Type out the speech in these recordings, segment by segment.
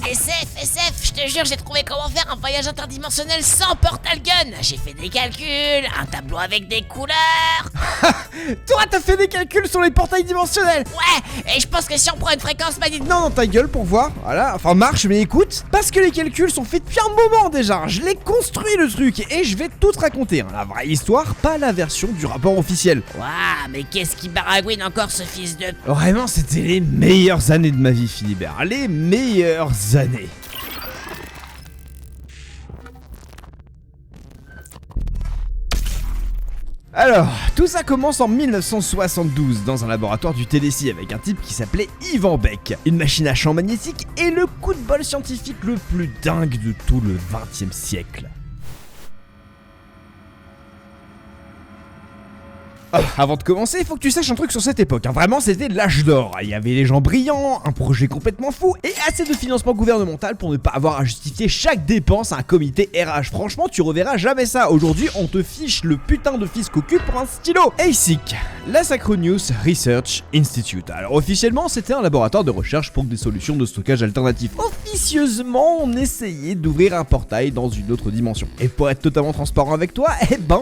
SF, je te jure, j'ai trouvé comment faire un voyage interdimensionnel sans portal gun. J'ai fait des calculs, un tableau avec des couleurs. Toi, t'as fait des calculs sur les portails dimensionnels. Ouais, et je pense que si on prend une fréquence magnétique... Non, ta gueule pour voir, voilà, enfin marche, mais écoute, parce que les calculs sont faits depuis un moment déjà, je l'ai construit le truc, et je vais tout te raconter, hein. La vraie histoire, pas la version du rapport officiel. Waouh, mais qu'est-ce qui baragouine encore ce fils de... Vraiment, c'était les meilleures années de ma vie, Philibert, les meilleures années. Alors, tout ça commence en 1972 dans un laboratoire du Tennessee avec un type qui s'appelait Ivan Beck. Une machine à champ magnétique et le coup de bol scientifique le plus dingue de tout le XXe siècle. Avant de commencer, il faut que tu saches un truc sur cette époque, hein. Vraiment c'était l'âge d'or, il y avait les gens brillants, un projet complètement fou et assez de financement gouvernemental pour ne pas avoir à justifier chaque dépense à un comité RH. Franchement tu reverras jamais ça, aujourd'hui on te fiche le putain de fisc au cul pour un stylo. ASIC, la Acronius Research Institute. Alors officiellement c'était un laboratoire de recherche pour des solutions de stockage alternatives. Officieusement on essayait d'ouvrir un portail dans une autre dimension. Et pour être totalement transparent avec toi,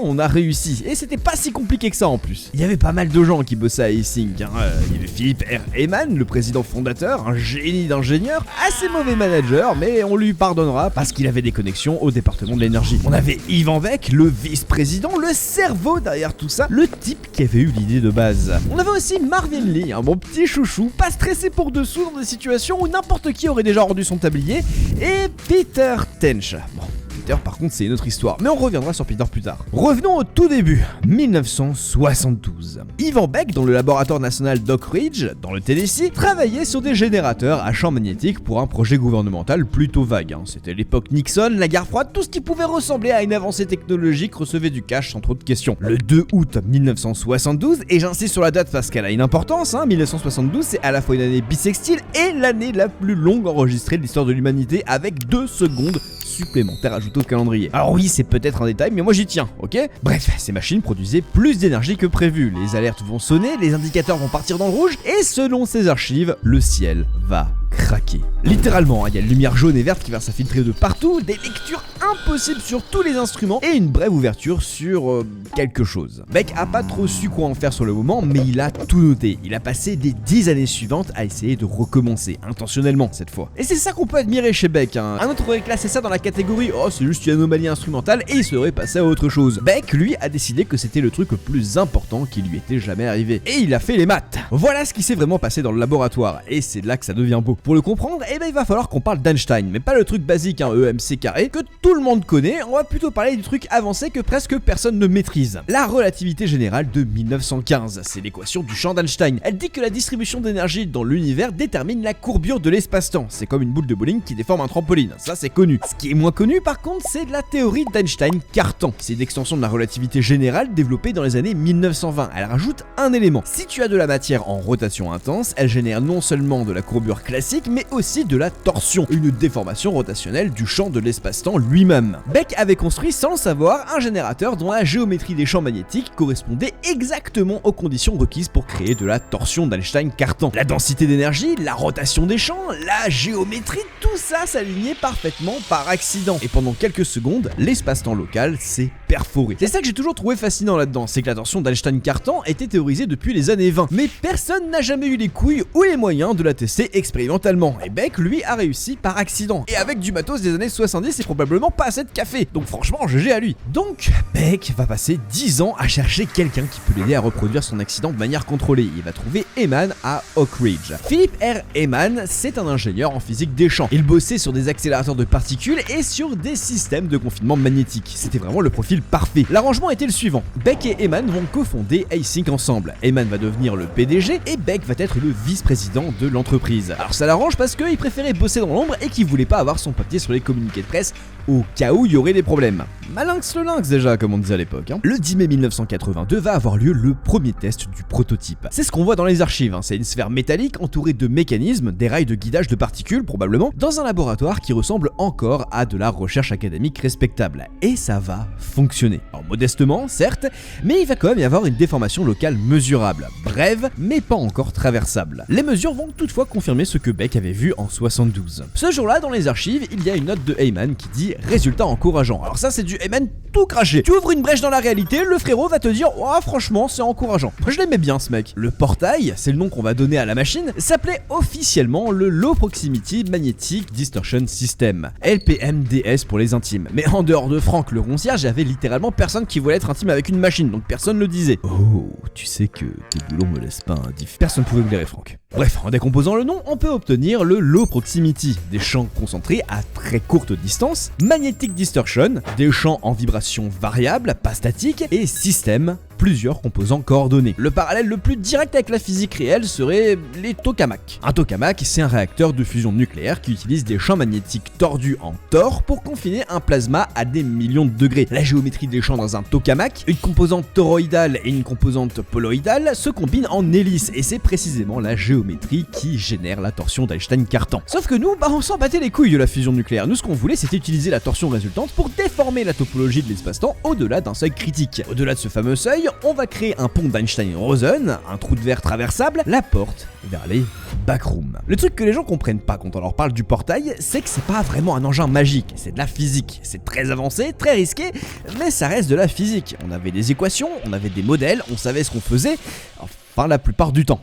on a réussi. Et c'était pas si compliqué que ça en plus. Il y avait pas mal de gens qui bossaient à ASIC, hein. Il y avait Philip R. Heyman, le président fondateur, un génie d'ingénieur, assez mauvais manager, mais on lui pardonnera parce qu'il avait des connexions au département de l'énergie. On avait Ivan Beck, le vice-président, le cerveau derrière tout ça, le type qui avait eu l'idée de base. On avait aussi Marvin Lee, un bon petit chouchou, pas stressé pour dessous dans des situations où n'importe qui aurait déjà rendu son tablier, et Peter Tench. Bon. Peter, par contre, c'est une autre histoire, mais on reviendra sur Peter plus tard. Revenons au tout début, 1972. Ivan Beck, dans le laboratoire national d'Oak Ridge, dans le Tennessee, travaillait sur des générateurs à champ magnétique pour un projet gouvernemental plutôt vague, hein. C'était l'époque Nixon, la guerre froide, tout ce qui pouvait ressembler à une avancée technologique recevait du cash sans trop de questions. Le 2 août 1972, et j'insiste sur la date parce qu'elle a une importance, hein, 1972 c'est à la fois une année bissextile et l'année la plus longue enregistrée de l'histoire de l'humanité avec 2 secondes supplémentaires ajoutées au calendrier. Alors oui, c'est peut-être un détail, mais moi j'y tiens, ok? Bref, ces machines produisaient plus d'énergie que prévu. Les alertes vont sonner, les indicateurs vont partir dans le rouge, et selon ces archives, le ciel va craquer. Littéralement, il y a une lumière jaune et verte qui va s'infiltrer de partout, des lectures impossibles sur tous les instruments et une brève ouverture sur quelque chose. Beck a pas trop su quoi en faire sur le moment, mais il a tout noté. Il a passé des 10 années suivantes à essayer de recommencer, intentionnellement cette fois. Et c'est ça qu'on peut admirer chez Beck, hein. Un autre aurait classé ça dans la catégorie « Oh, c'est juste une anomalie instrumentale » et il serait passé à autre chose. Beck, lui, a décidé que c'était le truc le plus important qui lui était jamais arrivé. Et il a fait les maths. Voilà ce qui s'est vraiment passé dans le laboratoire, et c'est là que ça devient beau. Pour le comprendre, il va falloir qu'on parle d'Einstein, mais pas le truc basique, hein, EMC carré, que tout le monde connaît, on va plutôt parler du truc avancé que presque personne ne maîtrise. La relativité générale de 1915, c'est l'équation du champ d'Einstein. Elle dit que la distribution d'énergie dans l'univers détermine la courbure de l'espace-temps. C'est comme une boule de bowling qui déforme un trampoline, ça c'est connu. Ce qui est moins connu par contre, c'est la théorie d'Einstein-Cartan. C'est une extension de la relativité générale développée dans les années 1920. Elle rajoute un élément. Si tu as de la matière en rotation intense, elle génère non seulement de la courbure classique, mais aussi de la torsion, une déformation rotationnelle du champ de l'espace-temps lui-même. Beck avait construit sans le savoir un générateur dont la géométrie des champs magnétiques correspondait exactement aux conditions requises pour créer de la torsion d'Einstein-Cartan. La densité d'énergie, la rotation des champs, la géométrie, tout ça s'alignait parfaitement par accident. Et pendant quelques secondes, l'espace-temps local s'est perforé. C'est ça que j'ai toujours trouvé fascinant là-dedans, c'est que la torsion d'Einstein-Cartan était théorisée depuis les années 20, mais personne n'a jamais eu les couilles ou les moyens de la tester expérimentalement. Et Beck, lui, a réussi par accident. Et avec du matos des années 70 et probablement pas assez de café. Donc franchement, GG à lui. Donc, Beck va passer 10 ans à chercher quelqu'un qui peut l'aider à reproduire son accident de manière contrôlée. Il va trouver Heyman à Oak Ridge. Philip R. Heyman, c'est un ingénieur en physique des champs. Il bossait sur des accélérateurs de particules et sur des systèmes de confinement magnétique. C'était vraiment le profil parfait. L'arrangement était le suivant. Beck et Heyman vont cofonder ASIC ensemble. Heyman va devenir le PDG et Beck va être le vice-président de l'entreprise. Alors ça l'arrange parce qu'il préférait bosser dans l'ombre et qu'il voulait pas avoir son papier sur les communiqués de presse au cas où il y aurait des problèmes. Malinx le lynx déjà, comme on disait à l'époque, hein. Le 10 mai 1982 va avoir lieu le premier test du prototype. C'est ce qu'on voit dans les archives, hein. C'est une sphère métallique entourée de mécanismes, des rails de guidage de particules probablement, dans un laboratoire qui ressemble encore à de la recherche académique respectable. Et ça va fonctionner. fonctionner. Alors modestement, certes, mais il va quand même y avoir une déformation locale mesurable, brève, mais pas encore traversable. Les mesures vont toutefois confirmer ce que Beck avait vu en 72. Ce jour-là, dans les archives, il y a une note de Heyman qui dit « Résultat encourageant ». Alors ça, c'est du Heyman tout craché. Tu ouvres une brèche dans la réalité, le frérot va te dire « Oh, franchement, c'est encourageant ». Moi, je l'aimais bien, ce mec. Le portail, c'est le nom qu'on va donner à la machine, s'appelait officiellement le Low Proximity Magnetic Distortion System, LPMDS pour les intimes. Mais en dehors de Franck le roncière, j'avais littéralement personne qui voulait être intime avec une machine, donc personne le disait. Oh, tu sais que tes boulons me laissent pas indifférent. Personne pouvait blairer Franck. Bref, en décomposant le nom, on peut obtenir le Low Proximity, des champs concentrés à très courte distance, Magnetic Distortion, des champs en vibration variable, pas statique, et System, plusieurs composants coordonnés. Le parallèle le plus direct avec la physique réelle serait les tokamaks. Un tokamak, c'est un réacteur de fusion nucléaire qui utilise des champs magnétiques tordus en tor pour confiner un plasma à des millions de degrés. La géométrie des champs dans un tokamak, une composante toroïdale et une composante poloïdale, se combinent en hélice, et c'est précisément la géométrie qui génère la torsion d'Einstein-Cartan. Sauf que nous, on s'en battait les couilles de la fusion nucléaire. Nous, ce qu'on voulait, c'était utiliser la torsion résultante pour déformer la topologie de l'espace-temps au-delà d'un seuil critique. Au-delà de ce fameux seuil, on va créer un pont d'Einstein-Rosen, un trou de verre traversable, la porte vers les backrooms. Le truc que les gens comprennent pas quand on leur parle du portail, c'est que c'est pas vraiment un engin magique, c'est de la physique. C'est très avancé, très risqué, mais ça reste de la physique. On avait des équations, on avait des modèles, on savait ce qu'on faisait, enfin la plupart du temps.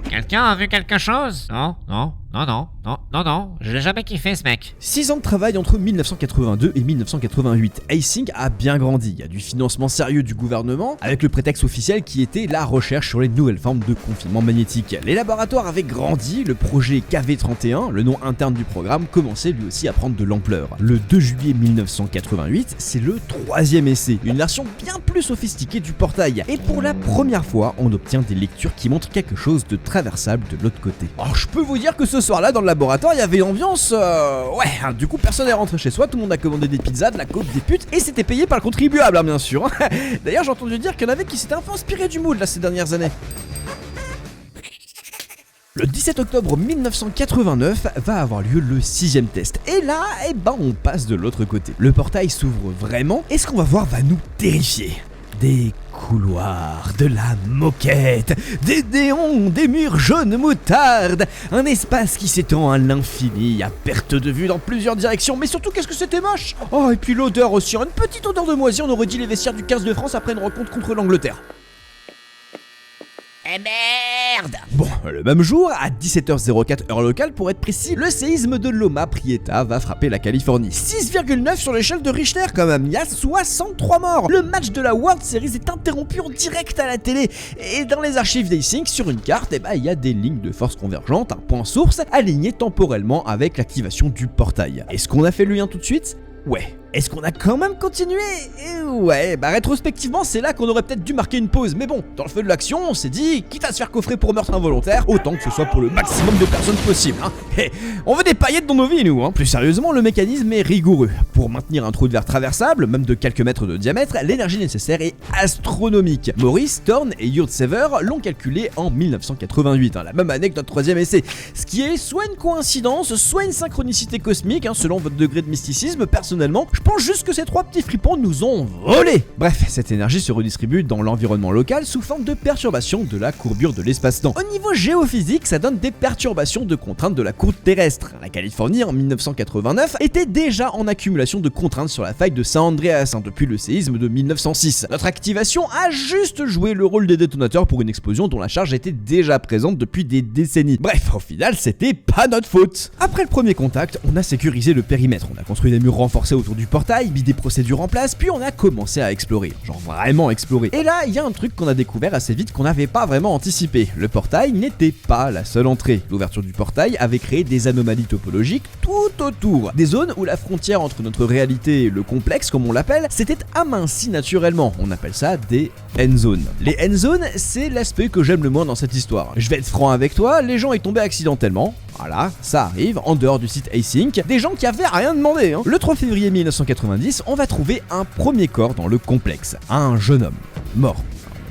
Quelqu'un a vu quelque chose? Non, je l'ai jamais kiffé ce mec. 6 ans de travail entre 1982 et 1988. Async a bien grandi. Il y a du financement sérieux du gouvernement, avec le prétexte officiel qui était la recherche sur les nouvelles formes de confinement magnétique. Les laboratoires avaient grandi, le projet KV31, le nom interne du programme, commençait lui aussi à prendre de l'ampleur. Le 2 juillet 1988, c'est le 3e essai, une version bien plus sophistiquée du portail. Et pour la première fois, on obtient des lectures qui montrent quelque chose de traversable de l'autre côté. Alors je peux vous dire que ce soir-là, dans le laboratoire, il y avait une ambiance... du coup, personne n'est rentré chez soi, tout le monde a commandé des pizzas, de la coke, des putes, et c'était payé par le contribuable, bien sûr. D'ailleurs, j'ai entendu dire qu'il y en avait qui s'étaient un peu inspirés du mood, là, ces dernières années. Le 17 octobre 1989 va avoir lieu le 6e test. Et là, on passe de l'autre côté. Le portail s'ouvre vraiment, et ce qu'on va voir va nous terrifier. Des couloirs, de la moquette, des néons, des murs jaunes moutarde, un espace qui s'étend à l'infini, à perte de vue dans plusieurs directions, mais surtout qu'est-ce que c'était moche. Oh, et puis l'odeur aussi, une petite odeur de moisi, on aurait dit les vestiaires du 15 de France après une rencontre contre l'Angleterre. Eh merde! Bon, le même jour, à 17h04 heure locale pour être précis, le séisme de Loma Prieta va frapper la Californie. 6,9 sur l'échelle de Richter quand même, il y a 63 morts. Le match de la World Series est interrompu en direct à la télé. Et dans les archives d'Async, sur une carte, il y a des lignes de force convergentes, un point source, aligné temporellement avec l'activation du portail. Est-ce qu'on a fait le lien tout de suite? Ouais. Est-ce qu'on a quand même continué? Ouais, rétrospectivement, c'est là qu'on aurait peut-être dû marquer une pause. Mais bon, dans le feu de l'action, on s'est dit, quitte à se faire coffrer pour meurtre involontaire, autant que ce soit pour le maximum de personnes possible. On veut des paillettes dans nos vies, nous. Plus sérieusement, le mécanisme est rigoureux. Pour maintenir un trou de verre traversable, même de quelques mètres de diamètre, l'énergie nécessaire est astronomique. Maurice, Thorne et Yurtsever l'ont calculé en 1988, la même année que notre 3e essai. Ce qui est soit une coïncidence, soit une synchronicité cosmique, selon votre degré de mysticisme. Personnellement, je pense juste que ces 3 petits fripons nous ont volé. Bref, cette énergie se redistribue dans l'environnement local sous forme de perturbations de la courbure de l'espace-temps. Au niveau géophysique, ça donne des perturbations de contraintes de la courbe terrestre. La Californie, en 1989, était déjà en accumulation de contraintes sur la faille de San Andreas, depuis le séisme de 1906. Notre activation a juste joué le rôle des détonateurs pour une explosion dont la charge était déjà présente depuis des décennies. Bref, au final, c'était pas notre faute. Après le premier contact, on a sécurisé le périmètre, on a construit des murs renforcés autour du portail, mis des procédures en place, puis on a commencé à explorer, genre vraiment explorer. Et là, il y a un truc qu'on a découvert assez vite qu'on n'avait pas vraiment anticipé. Le portail n'était pas la seule entrée. L'ouverture du portail avait créé des anomalies topologiques tout autour. Des zones où la frontière entre notre réalité et le complexe, comme on l'appelle, s'était amincie naturellement. On appelle ça des end zones. Les end zones, c'est l'aspect que j'aime le moins dans cette histoire. Je vais être franc avec toi, les gens y tombaient accidentellement. Voilà, ça arrive, en dehors du site Async, des gens qui avaient rien demandé. Le 3 février 1990, on va trouver un premier corps dans le complexe. Un jeune homme, mort.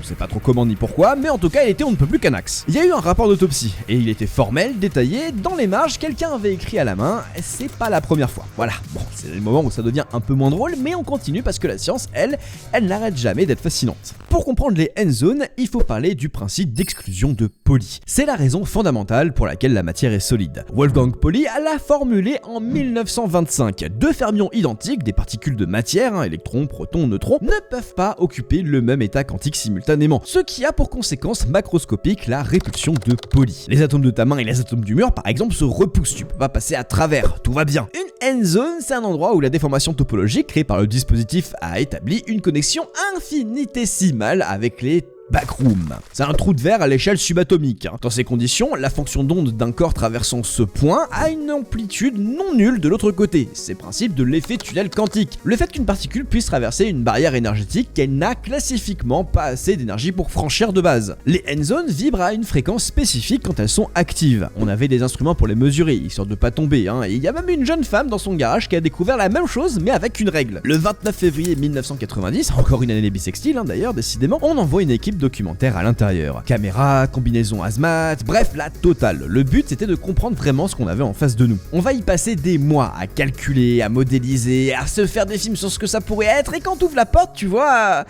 sait pas trop comment ni pourquoi, mais en tout cas il était on ne peut plus canax. Il y a eu un rapport d'autopsie, et il était formel, détaillé, dans les marges quelqu'un avait écrit à la main, c'est pas la première fois. Voilà, bon, c'est le moment où ça devient un peu moins drôle, mais on continue parce que la science, elle n'arrête jamais d'être fascinante. Pour comprendre les end zones, il faut parler du principe d'exclusion de Pauli. C'est la raison fondamentale pour laquelle la matière est solide. Wolfgang Pauli l'a formulé en 1925. Deux fermions identiques, des particules de matière, électrons, protons, neutrons, ne peuvent pas occuper le même état quantique simultanément, ce qui a pour conséquence macroscopique la répulsion de Pauli. Les atomes de ta main et les atomes du mur, par exemple, se repoussent, tu peux pas passer à travers, tout va bien. Une end zone, c'est un endroit où la déformation topologique créée par le dispositif a établi une connexion infinitésimale avec les backrooms. C'est un trou de verre à l'échelle subatomique. Dans ces conditions, la fonction d'onde d'un corps traversant ce point a une amplitude non nulle de l'autre côté. C'est le principe de l'effet tunnel quantique. Le fait qu'une particule puisse traverser une barrière énergétique qu'elle n'a classiquement pas assez d'énergie pour franchir de base. Les end zones vibrent à une fréquence spécifique quand elles sont actives. On avait des instruments pour les mesurer, histoire de pas tomber, et il y a même une jeune femme dans son garage qui a découvert la même chose mais avec une règle. Le 29 février 1990, encore une année bissextile d'ailleurs, décidément, on envoie une équipe documentaire à l'intérieur. Caméra, combinaison hazmat, bref, la totale. Le but c'était de comprendre vraiment ce qu'on avait en face de nous. On va y passer des mois à calculer, à modéliser, à se faire des films sur ce que ça pourrait être, et quand t'ouvres la porte, tu vois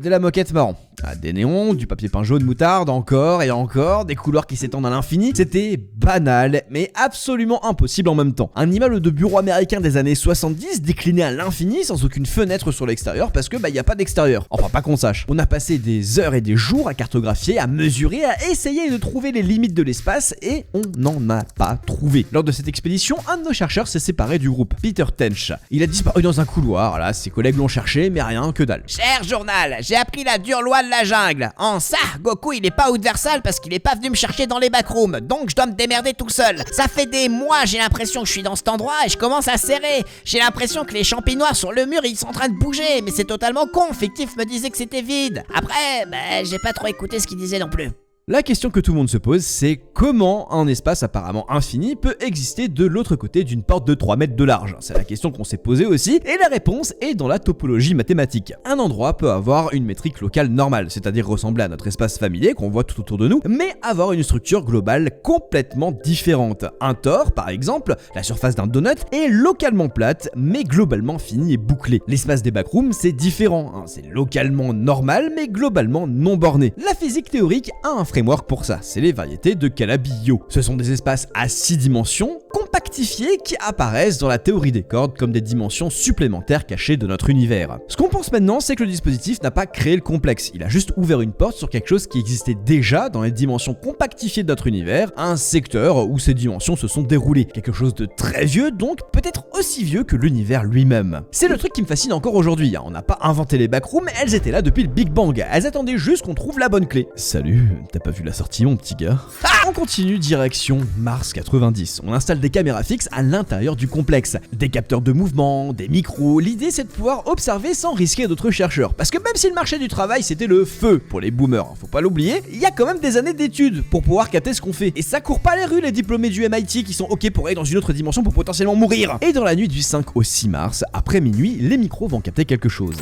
de la moquette marron. Des néons, du papier peint jaune moutarde, encore et encore, des couloirs qui s'étendent à l'infini. C'était banal, mais absolument impossible en même temps. Un immeuble de bureau américain des années 70 décliné à l'infini sans aucune fenêtre sur l'extérieur parce que y a pas d'extérieur. Enfin pas qu'on sache. On a passé des heures et des jours à cartographier, à mesurer, à essayer de trouver les limites de l'espace et on n'en a pas trouvé. Lors de cette expédition, un de nos chercheurs s'est séparé du groupe, Peter Tench. Il a disparu dans un couloir, là, ses collègues l'ont cherché, mais rien que dalle. Cher journal, j'ai appris la dure loi de la jungle. En ça, Goku il est pas universal parce qu'il est pas venu me chercher dans les backrooms, donc je dois me démerder tout seul. Ça fait des mois, j'ai l'impression que je suis dans cet endroit et je commence à serrer. J'ai l'impression que les champignois sur le mur ils sont en train de bouger, mais c'est totalement con, Fictif me disait que c'était vide. Après, j'ai pas trop écouté ce qu'il disait non plus. La question que tout le monde se pose, c'est comment un espace apparemment infini peut exister de l'autre côté d'une porte de 3 mètres de large? C'est la question qu'on s'est posée aussi, et la réponse est dans la topologie mathématique. Un endroit peut avoir une métrique locale normale, c'est-à-dire ressembler à notre espace familier qu'on voit tout autour de nous, mais avoir une structure globale complètement différente. Un tore, par exemple, la surface d'un donut, est localement plate, mais globalement finie et bouclée. L'espace des backrooms, c'est différent, c'est localement normal, mais globalement non borné. La physique théorique a un framework pour ça, c'est les variétés de Calabi-Yau. Ce sont des espaces à 6 dimensions, compactifiés, qui apparaissent dans la théorie des cordes comme des dimensions supplémentaires cachées de notre univers. Ce qu'on pense maintenant, c'est que le dispositif n'a pas créé le complexe, il a juste ouvert une porte sur quelque chose qui existait déjà dans les dimensions compactifiées de notre univers, un secteur où ces dimensions se sont déroulées. Quelque chose de très vieux, donc peut-être aussi vieux que l'univers lui-même. C'est le truc qui me fascine encore aujourd'hui, on n'a pas inventé les backrooms, elles étaient là depuis le Big Bang, elles attendaient juste qu'on trouve la bonne clé. Salut, t'as pas vu la sortie mon petit gars? On continue direction Mars 90, on installe des caméras fixes à l'intérieur du complexe, des capteurs de mouvement, des micros, l'idée c'est de pouvoir observer sans risquer d'autres chercheurs, parce que même si le marché du travail c'était le feu pour les boomers, faut pas l'oublier, il y a quand même des années d'études pour pouvoir capter ce qu'on fait, et ça court pas les rues les diplômés du MIT qui sont ok pour aller dans une autre dimension pour potentiellement mourir. Et dans la nuit du 5 au 6 mars, après minuit, les micros vont capter quelque chose.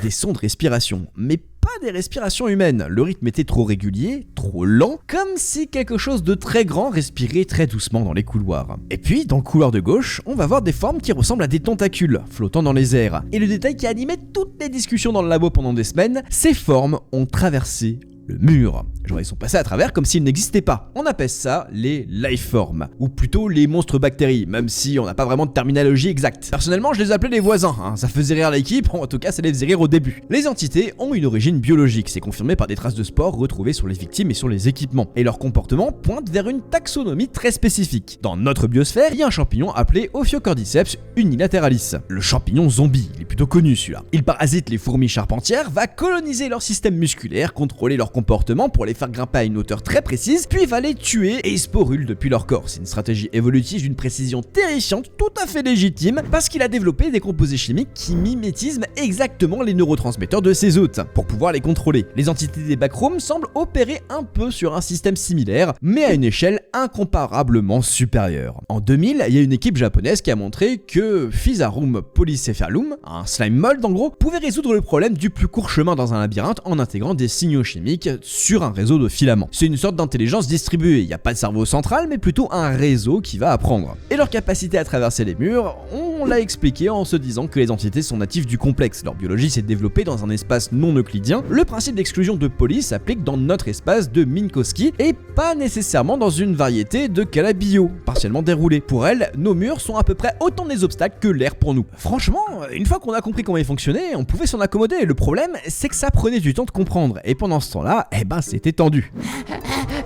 Des sons de respiration, mais pas des respirations humaines. Le rythme était trop régulier, trop lent, comme si quelque chose de très grand respirait très doucement dans les couloirs. Et puis, dans le couloir de gauche, on va voir des formes qui ressemblent à des tentacules, flottant dans les airs. Et le détail qui animait toutes les discussions dans le labo pendant des semaines, ces formes ont traversé le mur. Genre ils sont passés à travers comme s'ils n'existaient pas. On appelle ça les lifeforms, ou plutôt les monstres bactéries, même si on n'a pas vraiment de terminologie exacte. Personnellement je les appelais les voisins, ça faisait rire l'équipe, en tout cas ça les faisait rire au début. Les entités ont une origine biologique, c'est confirmé par des traces de spores retrouvées sur les victimes et sur les équipements, et leur comportement pointe vers une taxonomie très spécifique. Dans notre biosphère, il y a un champignon appelé Ophiocordyceps unilateralis, le champignon zombie, il est plutôt connu celui-là. Il parasite les fourmis charpentières, va coloniser leur système musculaire, contrôler leur comportement comportement pour les faire grimper à une hauteur très précise, puis va les tuer et sporule depuis leur corps. C'est une stratégie évolutive d'une précision terrifiante, tout à fait légitime, parce qu'il a développé des composés chimiques qui mimétisent exactement les neurotransmetteurs de ses hôtes, pour pouvoir les contrôler. Les entités des backrooms semblent opérer un peu sur un système similaire, mais à une échelle incomparablement supérieure. En 2000, il y a une équipe japonaise qui a montré que Physarum polycephalum, un slime mold en gros, pouvait résoudre le problème du plus court chemin dans un labyrinthe en intégrant des signaux chimiques sur un réseau de filaments. C'est une sorte d'intelligence distribuée, il n'y a pas de cerveau central mais plutôt un réseau qui va apprendre. Et leur capacité à traverser les murs, on l'a expliqué en se disant que les entités sont natives du complexe. Leur biologie s'est développée dans un espace non euclidien. Le principe d'exclusion de Pauli s'applique dans notre espace de Minkowski et pas nécessairement dans une variété de Calabi-Yau, partiellement déroulée. Pour elle, nos murs sont à peu près autant des obstacles que l'air pour nous. Franchement, une fois qu'on a compris comment ils fonctionnaient, on pouvait s'en accommoder. Le problème, c'est que ça prenait du temps de comprendre. Et pendant ce temps-là, c'était tendu.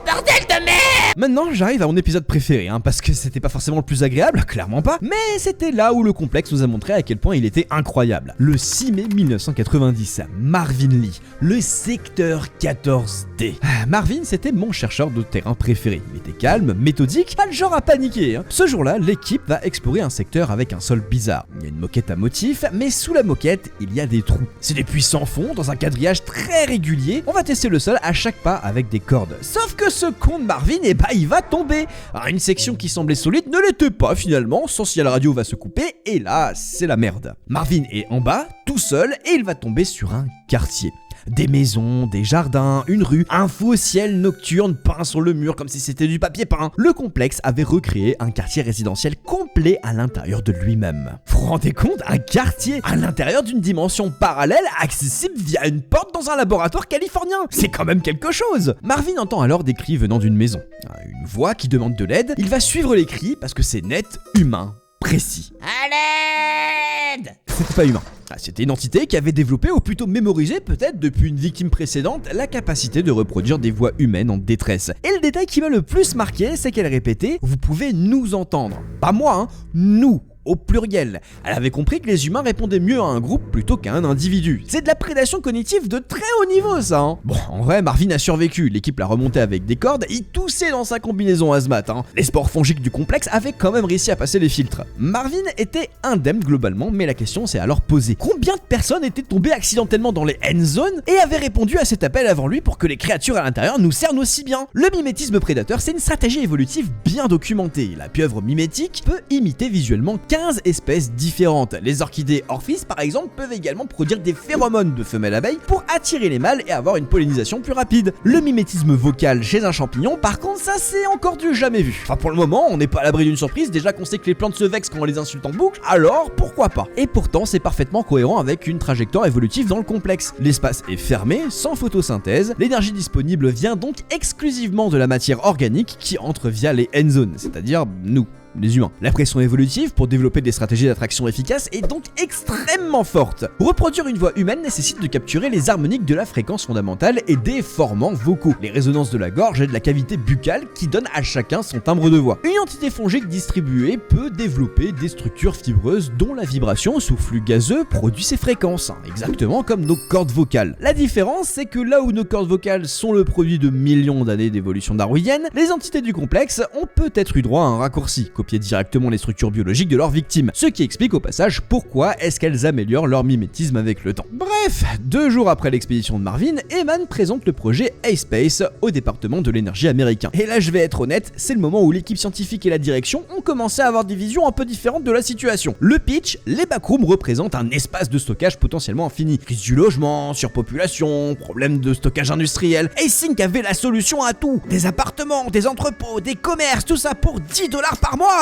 Bordel de merde! Maintenant, j'arrive à mon épisode préféré, parce que c'était pas forcément le plus agréable, clairement pas, mais c'était là où le complexe nous a montré à quel point il était incroyable. Le 6 mai 1990, Marvin Lee, le secteur 14D. Marvin, c'était mon chercheur de terrain préféré. Il était calme, méthodique, pas le genre à paniquer. Ce jour-là, l'équipe va explorer un secteur avec un sol bizarre. Il y a une moquette à motif, mais sous la moquette, il y a des trous. C'est des puits sans fond, dans un quadrillage très régulier. On va tester le sol à chaque pas avec des cordes. Sauf que ce con de Marvin, il va tomber. Alors, une section qui semblait solide ne l'était pas finalement. Son signal radio va se couper et là, c'est la merde. Marvin est en bas, tout seul, et il va tomber sur un quartier. Des maisons, des jardins, une rue, un faux ciel nocturne peint sur le mur comme si c'était du papier peint. Le complexe avait recréé un quartier résidentiel complet à l'intérieur de lui-même. Vous vous rendez compte? Un quartier à l'intérieur d'une dimension parallèle accessible via une porte dans un laboratoire californien. C'est quand même quelque chose. Marvin entend alors des cris venant d'une maison. Une voix qui demande de l'aide. Il va suivre les cris parce que c'est net, humain, précis. À l'aide! C'était pas humain. C'était une entité qui avait développé, ou plutôt mémorisé peut-être depuis une victime précédente, la capacité de reproduire des voix humaines en détresse. Et le détail qui m'a le plus marqué, c'est qu'elle répétait « Vous pouvez nous entendre ». Pas moi, nous. Au pluriel. Elle avait compris que les humains répondaient mieux à un groupe plutôt qu'à un individu. C'est de la prédation cognitive de très haut niveau, ça. Bon, en vrai, Marvin a survécu. L'équipe l'a remonté avec des cordes. Il toussait dans sa combinaison hazmat. Les spores fongiques du complexe avaient quand même réussi à passer les filtres. Marvin était indemne globalement, mais la question s'est alors posée. Combien de personnes étaient tombées accidentellement dans les end zones et avaient répondu à cet appel avant lui pour que les créatures à l'intérieur nous cernent aussi bien? Le mimétisme prédateur, c'est une stratégie évolutive bien documentée. La pieuvre mimétique peut imiter visuellement 15 espèces différentes. Les orchidées Orphis par exemple peuvent également produire des phéromones de femelles abeilles pour attirer les mâles et avoir une pollinisation plus rapide. Le mimétisme vocal chez un champignon, par contre, ça c'est encore du jamais vu. Enfin pour le moment, on n'est pas à l'abri d'une surprise, déjà qu'on sait que les plantes se vexent quand on les insulte en boucle, alors pourquoi pas? Et pourtant c'est parfaitement cohérent avec une trajectoire évolutive dans le complexe. L'espace est fermé, sans photosynthèse, l'énergie disponible vient donc exclusivement de la matière organique qui entre via les end zones, c'est-à-dire nous. Les humains. La pression évolutive pour développer des stratégies d'attraction efficaces est donc extrêmement forte. Reproduire une voix humaine nécessite de capturer les harmoniques de la fréquence fondamentale et des formants vocaux, les résonances de la gorge et de la cavité buccale qui donnent à chacun son timbre de voix. Une entité fongique distribuée peut développer des structures fibreuses dont la vibration sous flux gazeux produit ces fréquences, exactement comme nos cordes vocales. La différence, c'est que là où nos cordes vocales sont le produit de millions d'années d'évolution darwinienne, les entités du complexe ont peut-être eu droit à un raccourci, copier directement les structures biologiques de leurs victimes, ce qui explique au passage pourquoi est-ce qu'elles améliorent leur mimétisme avec le temps. Bref, 2 jours après l'expédition de Marvin, Eman présente le projet A-Space au département de l'énergie américain. Et là je vais être honnête, c'est le moment où l'équipe scientifique et la direction ont commencé à avoir des visions un peu différentes de la situation. Le pitch, les backrooms représentent un espace de stockage potentiellement infini. Crise du logement, surpopulation, problème de stockage industriel. Async avait la solution à tout. Des appartements, des entrepôts, des commerces, tout ça pour $10 par mois.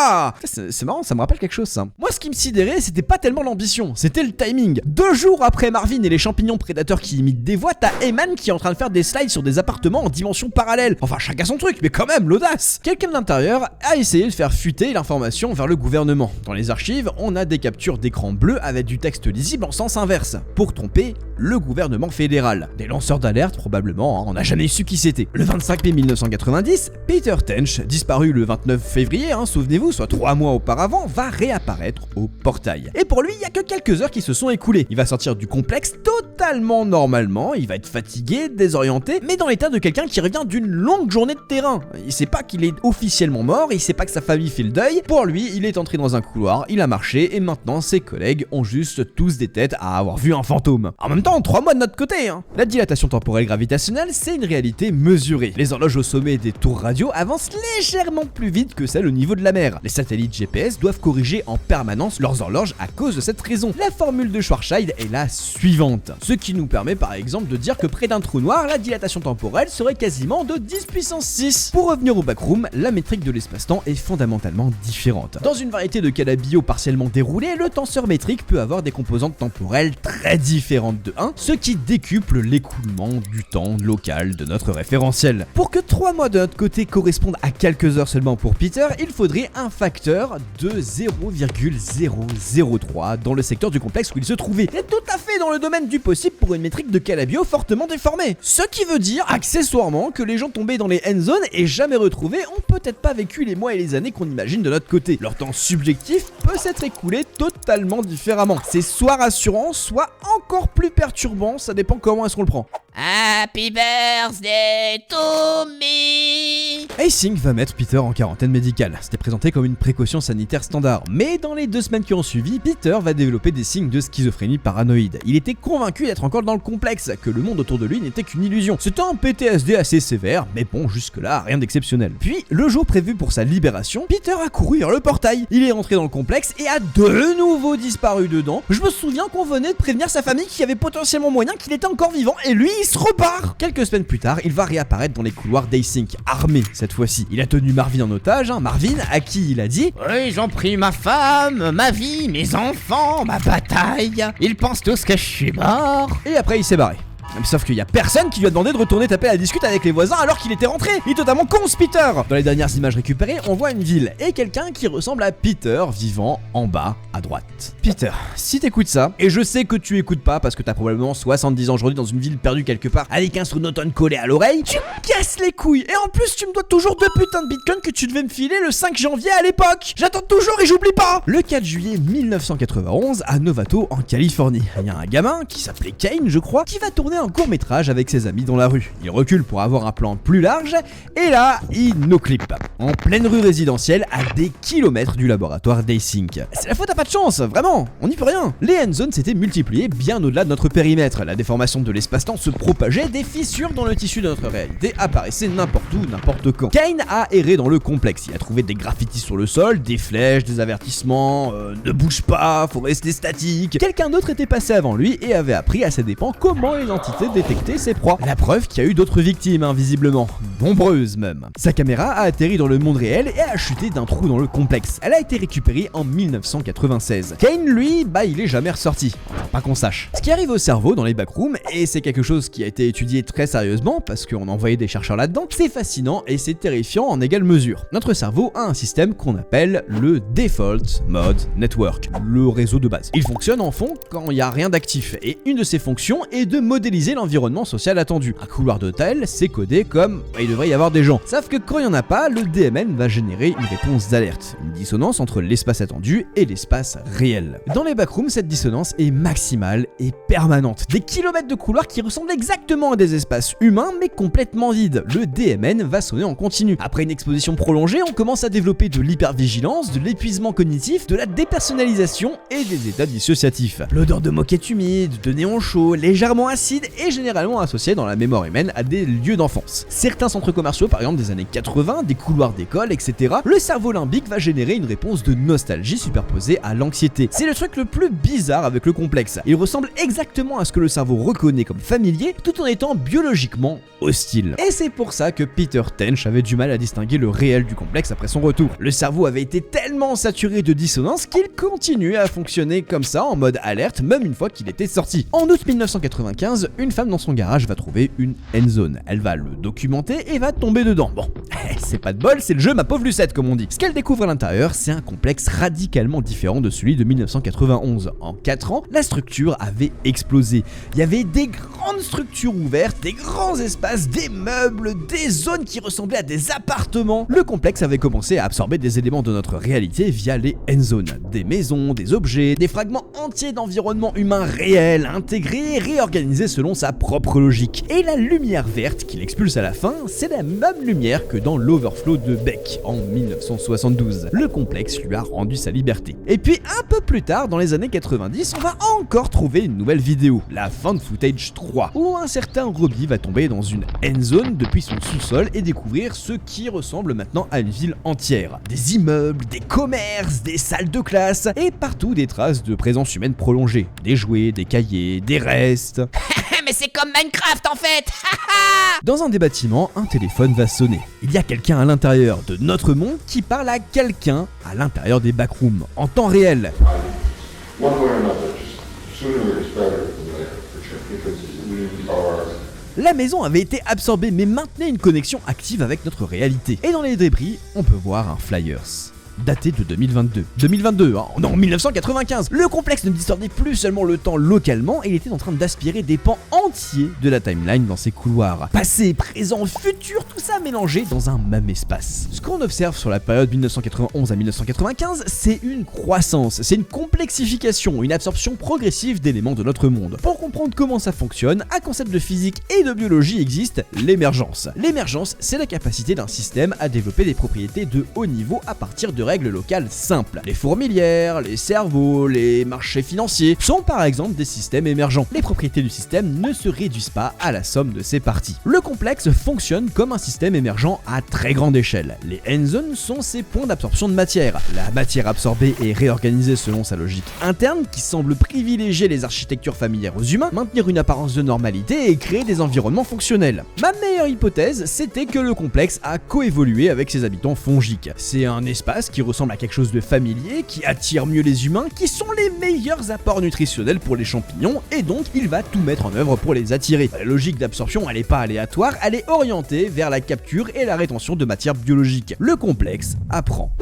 C'est marrant, ça me rappelle quelque chose ça. Moi ce qui me sidérait, c'était pas tellement l'ambition, c'était le timing. 2 jours après Marvin et les champignons prédateurs qui imitent des voix, t'as Eman qui est en train de faire des slides sur des appartements en dimension parallèle. Enfin chacun son truc, mais quand même l'audace. Quelqu'un de l'intérieur a essayé de faire fuiter l'information vers le gouvernement. Dans les archives, on a des captures d'écran bleu avec du texte lisible en sens inverse, pour tromper le gouvernement fédéral. Des lanceurs d'alerte probablement, on n'a jamais su qui c'était. Le 25 mai 1990, Peter Tench, disparu le 29 février, souvenez-vous, rendez-vous, soit 3 mois auparavant, va réapparaître au portail. Et pour lui, il y a que quelques heures qui se sont écoulées. Il va sortir du complexe totalement normalement, il va être fatigué, désorienté, mais dans l'état de quelqu'un qui revient d'une longue journée de terrain. Il sait pas qu'il est officiellement mort, il sait pas que sa famille fait le deuil. Pour lui, il est entré dans un couloir, il a marché, et maintenant ses collègues ont juste tous des têtes à avoir vu un fantôme. En même temps, 3 mois de notre côté, hein. La dilatation temporelle gravitationnelle, c'est une réalité mesurée. Les horloges au sommet des tours radio avancent légèrement plus vite que celles au niveau de la mer. Les satellites GPS doivent corriger en permanence leurs horloges à cause de cette raison. La formule de Schwarzschild est la suivante. Ce qui nous permet par exemple de dire que près d'un trou noir, la dilatation temporelle serait quasiment de 10 puissance 6. Pour revenir au backroom, la métrique de l'espace-temps est fondamentalement différente. Dans une variété de cas bio partiellement déroulés, le tenseur métrique peut avoir des composantes temporelles très différentes de 1, ce qui décuple l'écoulement du temps local de notre référentiel. Pour que 3 mois de notre côté correspondent à quelques heures seulement pour Peter, il faudrait un facteur de 0,003 dans le secteur du complexe où il se trouvait. Et tout à fait dans le domaine du possible pour une métrique de Calabio fortement déformée. Ce qui veut dire, accessoirement, que les gens tombés dans les end zones et jamais retrouvés ont peut-être pas vécu les mois et les années qu'on imagine de notre côté. Leur temps subjectif peut s'être écoulé totalement différemment. C'est soit rassurant, soit encore plus perturbant, ça dépend comment est-ce qu'on le prend. Happy birthday to me. Hastings va mettre Peter en quarantaine médicale. C'était présenté comme une précaution sanitaire standard. Mais dans les 2 semaines qui ont suivi, Peter va développer des signes de schizophrénie paranoïde. Il était convaincu d'être encore dans le complexe, que le monde autour de lui n'était qu'une illusion. C'était un PTSD assez sévère, mais bon, jusque-là, rien d'exceptionnel. Puis, le jour prévu pour sa libération, Peter a couru vers le portail. Il est rentré dans le complexe et a de nouveau disparu dedans. Je me souviens qu'on venait de prévenir sa famille qu'il y avait potentiellement moyen qu'il était encore vivant, et lui, il se repart. Quelques semaines plus tard, il va réapparaître dans les couloirs d'Hastings, armé cette fois-ci. Il a tenu Marvin en otage, Marvin à qui il a dit « Oui, ils ont pris ma femme, ma vie, mes enfants, ma bataille. Ils pensent tous que je suis mort. » Et après, il s'est barré. Sauf qu'il y a personne qui lui a demandé de retourner taper la discute avec les voisins alors qu'il était rentré. Il est totalement con ce Peter. Dans les dernières images récupérées, on voit une ville et quelqu'un qui ressemble à Peter vivant en bas à droite. Peter, si t'écoutes ça, et je sais que tu écoutes pas parce que t'as probablement 70 ans aujourd'hui dans une ville perdue quelque part avec un sonotone collé à l'oreille, tu me casses les couilles. Et en plus tu me dois toujours 2 putains de bitcoins que tu devais me filer le 5 janvier à l'époque. J'attends toujours et j'oublie pas. Le 4 juillet 1991 à Novato en Californie, il y a un gamin qui s'appelait Kane je crois, qui va tourner un court-métrage avec ses amis dans la rue. Il recule pour avoir un plan plus large et là, il no-clip. En pleine rue résidentielle à des kilomètres du laboratoire d'Hastings. C'est la faute à pas de chance, vraiment, on n'y peut rien. Les end zones s'étaient multipliées bien au-delà de notre périmètre. La déformation de l'espace-temps se propageait, des fissures dans le tissu de notre réalité apparaissaient n'importe où, n'importe quand. Kane a erré dans le complexe, il a trouvé des graffitis sur le sol, des flèches, des avertissements, ne bouge pas, faut rester statique. Quelqu'un d'autre était passé avant lui et avait appris à ses dépens comment les entités détecter ses proies. La preuve qu'il y a eu d'autres victimes, visiblement. Nombreuses même. Sa caméra a atterri dans le monde réel et a chuté d'un trou dans le complexe. Elle a été récupérée en 1996. Kane, lui, il est jamais ressorti. Enfin, pas qu'on sache. Ce qui arrive au cerveau dans les backrooms, et c'est quelque chose qui a été étudié très sérieusement parce qu'on a envoyé des chercheurs là-dedans, c'est fascinant et c'est terrifiant en égale mesure. Notre cerveau a un système qu'on appelle le Default Mode Network, le réseau de base. Il fonctionne en fond quand il n'y a rien d'actif, et une de ses fonctions est de modéliser l'environnement social attendu. Un couloir d'hôtel, c'est codé comme il devrait y avoir des gens. Sauf que quand il n'y en a pas, le DMN va générer une réponse d'alerte, une dissonance entre l'espace attendu et l'espace réel. Dans les backrooms, cette dissonance est maximale et permanente. Des kilomètres de couloirs qui ressemblent exactement à des espaces humains mais complètement vides. Le DMN va sonner en continu. Après une exposition prolongée, on commence à développer de l'hypervigilance, de l'épuisement cognitif, de la dépersonnalisation et des états dissociatifs. L'odeur de moquette humide, de néon chaud, légèrement acide et généralement associé dans la mémoire humaine à des lieux d'enfance. Certains centres commerciaux, par exemple des années 80, des couloirs d'école, etc., le cerveau limbique va générer une réponse de nostalgie superposée à l'anxiété. C'est le truc le plus bizarre avec le complexe. Il ressemble exactement à ce que le cerveau reconnaît comme familier, tout en étant biologiquement hostile. Et c'est pour ça que Peter Tench avait du mal à distinguer le réel du complexe après son retour. Le cerveau avait été tellement saturé de dissonance qu'il continuait à fonctionner comme ça en mode alerte même une fois qu'il était sorti. En août 1995, une femme dans son garage va trouver une end zone. Elle va le documenter et va tomber dedans. Bon, c'est pas de bol, c'est le jeu ma pauvre Lucette comme on dit. Ce qu'elle découvre à l'intérieur, c'est un complexe radicalement différent de celui de 1991. En 4 ans, la structure avait explosé. Il y avait des grandes structures ouvertes, des grands espaces, des meubles, des zones qui ressemblaient à des appartements. Le complexe avait commencé à absorber des éléments de notre réalité via les end zones. Des maisons, des objets, des fragments entiers d'environnement humain réel, intégrés et réorganisés selon sa propre logique. Et la lumière verte qu'il expulse à la fin, c'est la même lumière que dans l'Overflow de Beck en 1972. Le complexe lui a rendu sa liberté. Et puis un peu plus tard, dans les années 90, on va encore trouver une nouvelle vidéo, la Found Footage 3, où un certain Robbie va tomber dans une end zone depuis son sous-sol et découvrir ce qui ressemble maintenant à une ville entière. Des immeubles, des commerces, des salles de classe, et partout des traces de présence humaine prolongée. Des jouets, des cahiers, des restes. Mais c'est comme Minecraft en fait. Dans un des bâtiments, un téléphone va sonner. Il y a quelqu'un à l'intérieur de notre monde qui parle à quelqu'un à l'intérieur des backrooms, en temps réel. One way or another, just sooner it's better than later, for sure, because we are. La maison avait été absorbée mais maintenait une connexion active avec notre réalité. Et dans les débris, on peut voir un flyers. Daté de 2022. 2022, hein, non, 1995. Le complexe ne distordait plus seulement le temps localement, et il était en train d'aspirer des pans entiers de la timeline dans ses couloirs. Passé, présent, futur, tout ça mélangé dans un même espace. Ce qu'on observe sur la période 1991 à 1995, c'est une croissance, c'est une complexification, une absorption progressive d'éléments de notre monde. Pour comprendre comment ça fonctionne, un concept de physique et de biologie existe, l'émergence. L'émergence, c'est la capacité d'un système à développer des propriétés de haut niveau à partir de règles locales simples. Les fourmilières, les cerveaux, les marchés financiers sont par exemple des systèmes émergents. Les propriétés du système ne se réduisent pas à la somme de ses parties. Le complexe fonctionne comme un système émergent à très grande échelle. Les end zones sont ces points d'absorption de matière. La matière absorbée est réorganisée selon sa logique interne qui semble privilégier les architectures familières aux humains, maintenir une apparence de normalité et créer des environnements fonctionnels. Ma meilleure hypothèse, c'était que le complexe a coévolué avec ses habitants fongiques. C'est un espace qui ressemble à quelque chose de familier, qui attire mieux les humains, qui sont les meilleurs apports nutritionnels pour les champignons, et donc il va tout mettre en œuvre pour les attirer. La logique d'absorption, elle est pas aléatoire, elle est orientée vers la capture et la rétention de matière biologique. Le complexe apprend.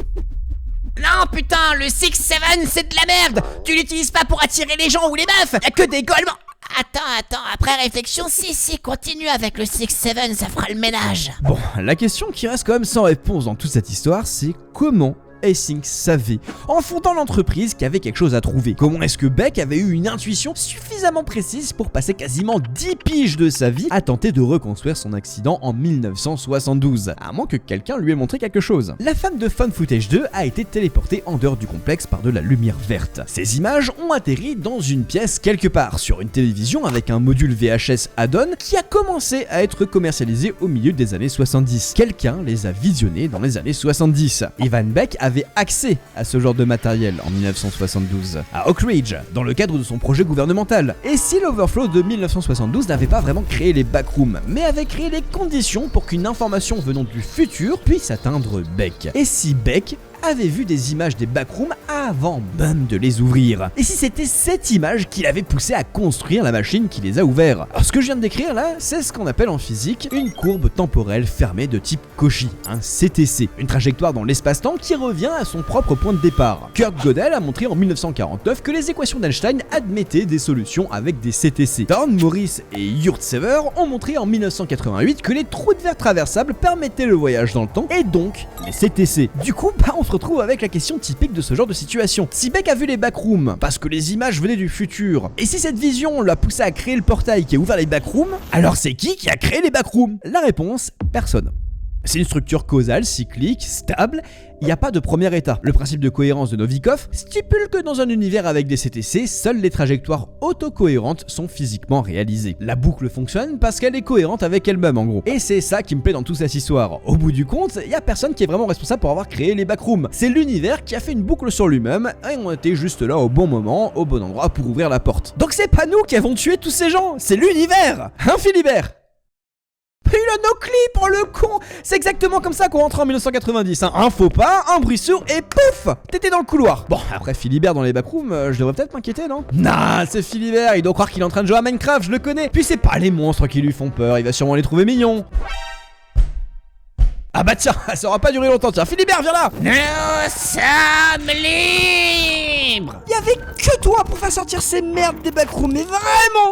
Non putain, le 6-7 c'est de la merde. Tu l'utilises pas pour attirer les gens ou les meufs. Y'a que des golements. Attends, après réflexion, si, continue avec le 6-7, ça fera le ménage. Bon, la question qui reste quand même sans réponse dans toute cette histoire, c'est comment Hastings savait, en fondant l'entreprise, qu'il y avait quelque chose à trouver. Comment est-ce que Beck avait eu une intuition suffisamment précise pour passer quasiment 10 piges de sa vie à tenter de reconstruire son accident en 1972, à moins que quelqu'un lui ait montré quelque chose. La femme de Found Footage 2 a été téléportée en dehors du complexe par de la lumière verte. Ces images ont atterri dans une pièce quelque part, sur une télévision avec un module VHS add-on qui a commencé à être commercialisé au milieu des années 70. Quelqu'un les a visionnées dans les années 70. Ivan Beck avait accès à ce genre de matériel en 1972, à Oak Ridge, dans le cadre de son projet gouvernemental. Et si l'Overflow de 1972 n'avait pas vraiment créé les backrooms, mais avait créé les conditions pour qu'une information venant du futur puisse atteindre Beck. Et si Beck avait vu des images des backrooms avant même de les ouvrir. Et si c'était cette image qui l'avait poussé à construire la machine qui les a ouverts. Alors ce que je viens de décrire là, c'est ce qu'on appelle en physique une courbe temporelle fermée de type Cauchy, un CTC, une trajectoire dans l'espace-temps qui revient à son propre point de départ. Kurt Gödel a montré en 1949 que les équations d'Einstein admettaient des solutions avec des CTC. Thorne, Morris et Yurtsever ont montré en 1988 que les trous de verre traversables permettaient le voyage dans le temps et donc les CTC. Du coup, on se retrouve avec la question typique de ce genre de situation. Si Beck a vu les backrooms parce que les images venaient du futur, et si cette vision l'a poussé à créer le portail qui a ouvert les backrooms, alors c'est qui a créé les backrooms? La réponse, personne. C'est une structure causale, cyclique, stable, il n'y a pas de premier état. Le principe de cohérence de Novikov stipule que dans un univers avec des CTC, seules les trajectoires autocohérentes sont physiquement réalisées. La boucle fonctionne parce qu'elle est cohérente avec elle-même en gros. Et c'est ça qui me plaît dans toute cette histoire. Au bout du compte, il n'y a personne qui est vraiment responsable pour avoir créé les backrooms. C'est l'univers qui a fait une boucle sur lui-même et on était juste là au bon moment, au bon endroit pour ouvrir la porte. Donc c'est pas nous qui avons tué tous ces gens, c'est l'univers. Hein Philibert? Il a nos clips, oh le con. C'est exactement comme ça qu'on rentre en 1990, hein. Un faux pas, un bruit sourd et pouf, t'étais dans le couloir. Bon, après Philibert dans les backrooms, je devrais peut-être m'inquiéter, non? Nah, c'est Philibert, il doit croire qu'il est en train de jouer à Minecraft, je le connais. Puis c'est pas les monstres qui lui font peur, il va sûrement les trouver mignons. Ah bah tiens, ça aura pas duré longtemps, tiens, Philibert, viens là. Nous sommes libres. Y'avait que toi pour faire sortir ces merdes des backrooms, mais vraiment.